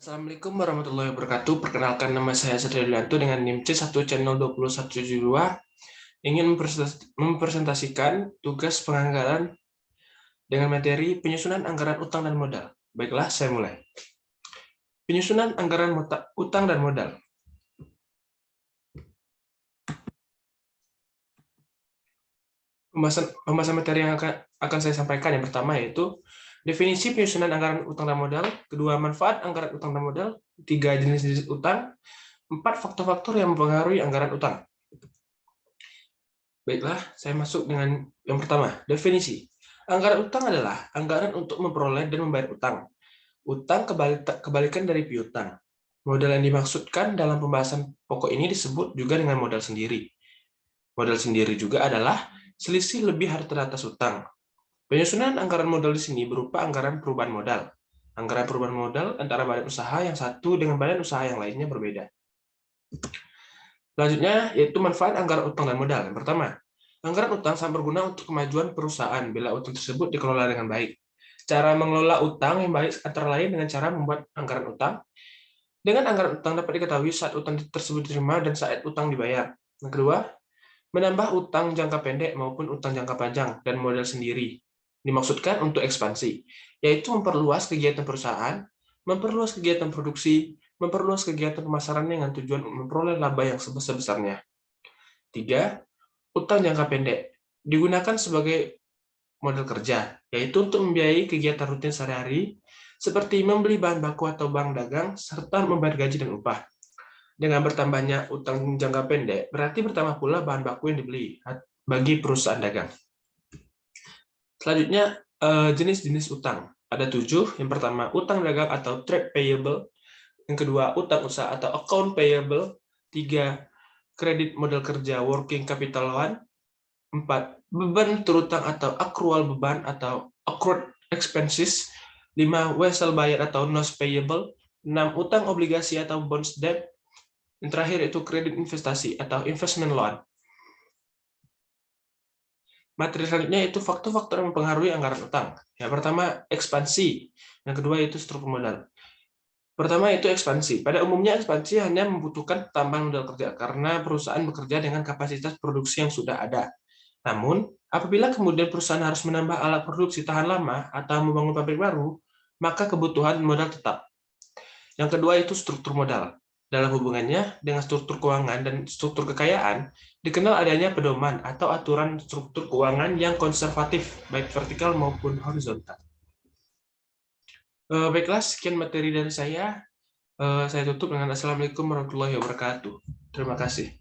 Assalamualaikum warahmatullahi wabarakatuh. Perkenalkan, nama saya Satria Yulianto dengan NIM C1 Channel 2172 ingin mempresentasikan tugas penganggaran dengan materi penyusunan anggaran utang dan modal. Baiklah, saya mulai. Penyusunan anggaran utang dan modal. Pembahasan materi yang akan saya sampaikan yang pertama yaitu definisi penyusunan anggaran utang dan modal, kedua manfaat anggaran utang dan modal, tiga jenis-jenis utang, empat faktor-faktor yang mempengaruhi anggaran utang. Baiklah, saya masuk dengan yang pertama, definisi. Anggaran utang adalah anggaran untuk memperoleh dan membayar utang. Utang kebalikan dari piutang. Modal yang dimaksudkan dalam pembahasan pokok ini disebut juga dengan modal sendiri. Modal sendiri juga adalah selisih lebih harta atas utang. Penyusunan anggaran modal di sini berupa anggaran perubahan modal. Anggaran perubahan modal antara badan usaha yang satu dengan badan usaha yang lainnya berbeda. Selanjutnya, yaitu manfaat anggaran utang dan modal. Yang pertama, anggaran utang sangat berguna untuk kemajuan perusahaan bila utang tersebut dikelola dengan baik. Cara mengelola utang yang baik antara lain dengan cara membuat anggaran utang. Dengan anggaran utang dapat diketahui saat utang tersebut diterima dan saat utang dibayar. Yang kedua, menambah utang jangka pendek maupun utang jangka panjang dan modal sendiri. Dimaksudkan untuk ekspansi, yaitu memperluas kegiatan perusahaan, memperluas kegiatan produksi, memperluas kegiatan pemasaran dengan tujuan memperoleh laba yang sebesar-besarnya. 3. Utang jangka pendek digunakan sebagai modal kerja, yaitu untuk membiayai kegiatan rutin sehari-hari, seperti membeli bahan baku atau barang dagang, serta membayar gaji dan upah. Dengan bertambahnya utang jangka pendek, berarti bertambah pula bahan baku yang dibeli bagi perusahaan dagang. Selanjutnya, jenis-jenis utang. Ada 7. Yang pertama, utang dagang atau trade payable. Yang kedua, utang usaha atau account payable. 3. Kredit modal kerja working capital loan. 4. Beban terutang atau accrual beban atau accrued expenses. 5. Wesel bayar atau notes payable. 6. Utang obligasi atau bonds debt. Yang terakhir itu kredit investasi atau investment loan. Materi selanjutnya itu faktor-faktor yang mempengaruhi anggaran utang. Yang pertama, ekspansi. Yang kedua itu struktur modal. Pertama itu ekspansi. Pada umumnya ekspansi hanya membutuhkan tambahan modal kerja karena perusahaan bekerja dengan kapasitas produksi yang sudah ada. Namun, apabila kemudian perusahaan harus menambah alat produksi tahan lama atau membangun pabrik baru, maka kebutuhan modal tetap. Yang kedua itu struktur modal. Dalam hubungannya dengan struktur keuangan dan struktur kekayaan, dikenal adanya pedoman atau aturan struktur keuangan yang konservatif, baik vertikal maupun horizontal. Baiklah, sekian materi dari saya. Saya tutup dengan Assalamualaikum warahmatullahi wabarakatuh. Terima kasih.